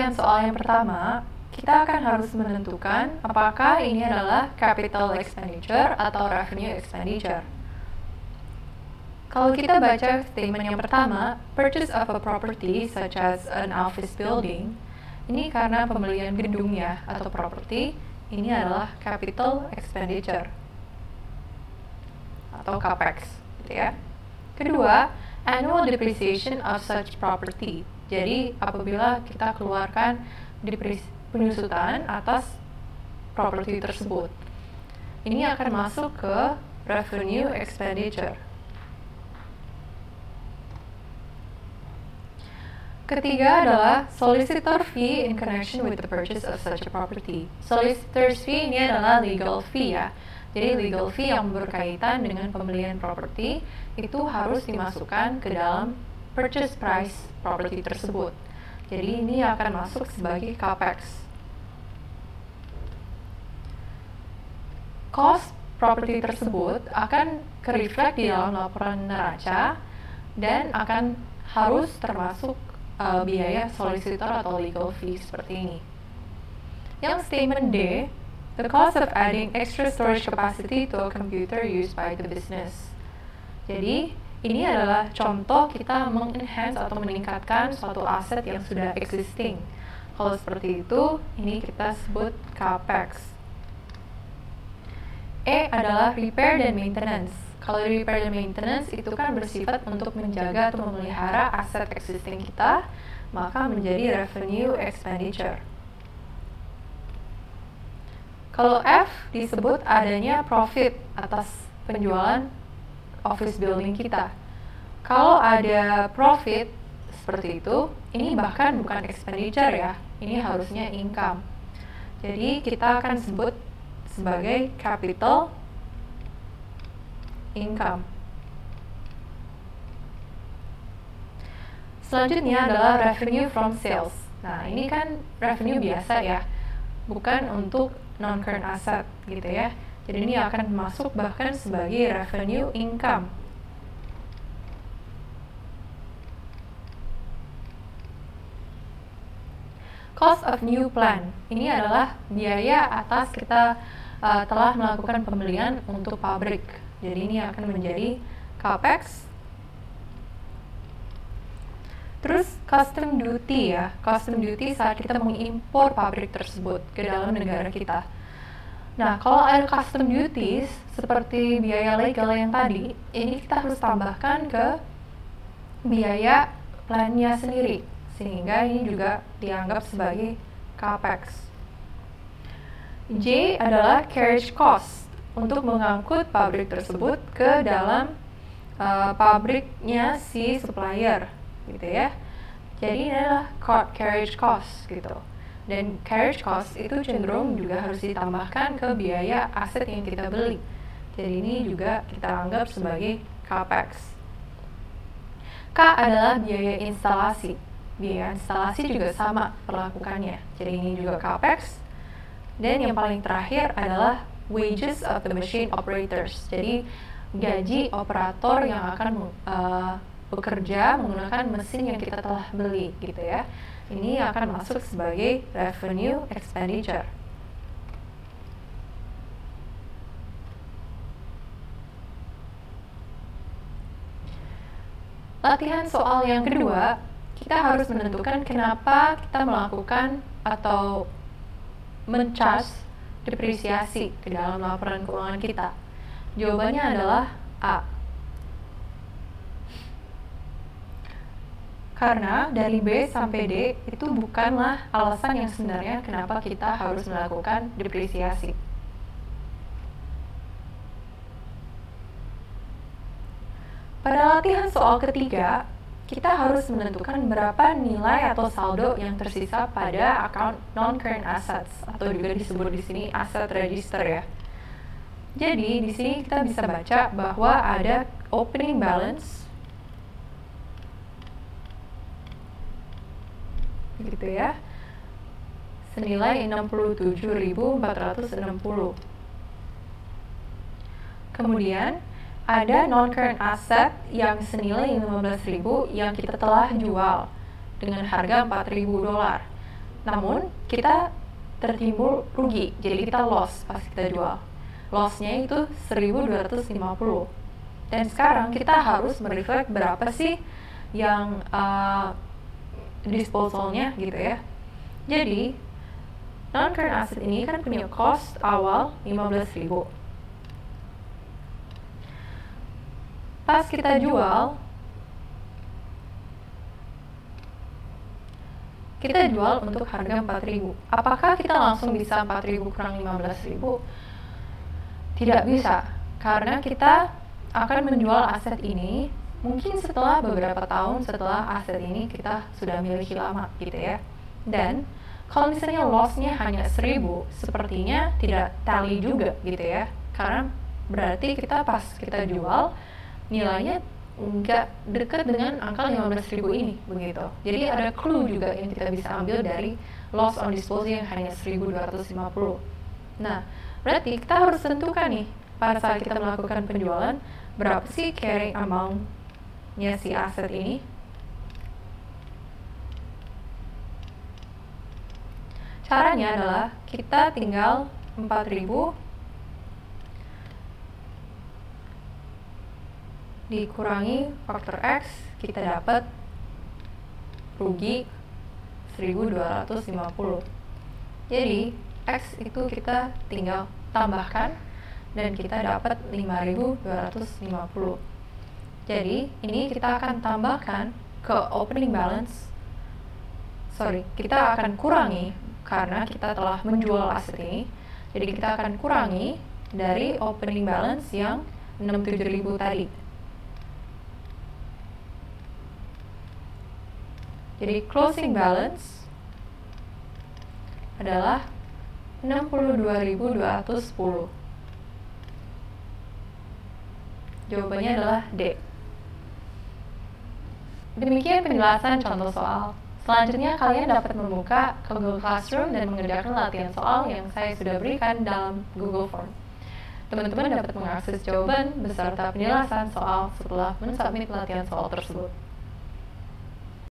latihan soal yang pertama, kita akan harus menentukan apakah ini adalah capital expenditure atau revenue expenditure. Kalau kita baca statement yang pertama, purchase of a property such as an office building, ini karena pembelian gedungnya atau properti, ini adalah capital expenditure atau capex, gitu ya. Kedua, annual depreciation of such property. Jadi, apabila kita keluarkan penyusutan atas properti tersebut, ini akan masuk ke revenue expenditure. Ketiga adalah solicitor fee in connection with the purchase of such a property. Solicitor's fee ini adalah legal fee ya. Jadi legal fee yang berkaitan dengan pembelian properti itu harus dimasukkan ke dalam purchase price properti tersebut. Jadi ini akan masuk sebagai capex. Cost properti tersebut akan ke-reflect di dalam laporan neraca dan akan harus termasuk biaya solicitor atau legal fee seperti ini. Yang statement D, the cost of adding extra storage capacity to a computer used by the business. Jadi, ini adalah contoh kita mengenhance atau meningkatkan suatu aset yang sudah existing. Kalau seperti itu, ini kita sebut capex. E adalah repair dan maintenance. Kalau repair dan maintenance itu kan bersifat untuk menjaga atau memelihara aset existing kita, maka menjadi revenue expenditure. Kalau F disebut adanya profit atas penjualan office building kita. Kalau ada profit seperti itu, ini bahkan bukan expenditure ya, ini harusnya income. Jadi kita akan sebut sebagai capital income. Selanjutnya adalah revenue from sales. Nah, ini kan revenue biasa ya, bukan untuk non-current asset gitu ya. Jadi ini akan masuk bahkan sebagai revenue income. Cost of new plant. Ini adalah biaya atas kita telah melakukan pembelian untuk pabrik. Jadi ini akan menjadi capex. Terus custom duty ya. Custom duty saat kita mengimpor pabrik tersebut ke dalam negara kita. Nah, kalau ada custom duties seperti biaya legal yang tadi, ini kita harus tambahkan ke biaya plan-nya sendiri, sehingga ini juga dianggap sebagai capex. J adalah carriage cost untuk mengangkut pabrik tersebut ke dalam pabriknya si supplier, gitu ya. Jadi ini adalah carriage cost gitu. Dan carriage cost itu cenderung juga harus ditambahkan ke biaya aset yang kita beli. Jadi ini juga kita anggap sebagai capex. K adalah biaya instalasi. Biaya instalasi juga sama perlakukannya. Jadi ini juga capex. Dan yang paling terakhir adalah wages of the machine operators. Jadi gaji operator yang akan bekerja menggunakan mesin yang kita telah beli gitu ya. Ini akan masuk sebagai revenue expenditure. Latihan soal yang kedua, kita harus menentukan kenapa kita melakukan atau mencharge depresiasi ke dalam laporan keuangan kita. Jawabannya adalah A. Karena dari B sampai D itu bukanlah alasan yang sebenarnya kenapa kita harus melakukan depresiasi. Pada latihan soal ketiga, kita harus menentukan berapa nilai atau saldo yang tersisa pada account non-current assets atau juga disebut di sini asset register ya. Jadi di sini kita bisa baca bahwa ada opening balance gitu ya, senilai 67.460. Kemudian ada non-current asset yang senilai 15.000 yang kita telah jual dengan harga $4.000. Namun kita tertimbul rugi, jadi kita loss pas kita jual. Lossnya itu 1.250. Dan sekarang kita harus mereflect berapa sih yang disposalnya gitu ya. Jadi non-current asset ini kan punya cost awal 15.000. Pas kita jual, untuk harga 4.000. Apakah kita langsung bisa 4.000 kurang 15.000? Tidak bisa, karena kita akan menjual aset ini mungkin setelah beberapa tahun setelah aset ini kita sudah miliki lama gitu ya. Dan kalau misalnya loss-nya hanya 1.000, sepertinya tidak tally juga gitu ya, karena berarti kita pas kita jual nilainya nggak dekat dengan angka 15.000 ini begitu. Jadi ada clue juga yang kita bisa ambil dari loss on disposal yang hanya 1.250. Nah, berarti kita harus tentukan nih pada saat kita melakukan penjualan berapa sih carrying amount-nya si aset ini. Caranya adalah kita tinggal 4.000 dikurangi faktor X, kita dapat rugi 1.250. Jadi X itu kita tinggal tambahkan dan kita dapat 5.250. Jadi ini kita akan tambahkan ke opening balance. Kita akan kurangi karena kita telah menjual aset ini. Jadi kita akan kurangi dari opening balance yang 67.000 tadi. Jadi closing balance adalah 62.210. Jawabannya adalah D. Demikian penjelasan contoh soal. Selanjutnya kalian dapat membuka ke Google Classroom dan mengerjakan latihan soal yang saya sudah berikan dalam Google Form. Teman-teman dapat mengakses jawaban beserta penjelasan soal setelah mensubmit latihan soal tersebut.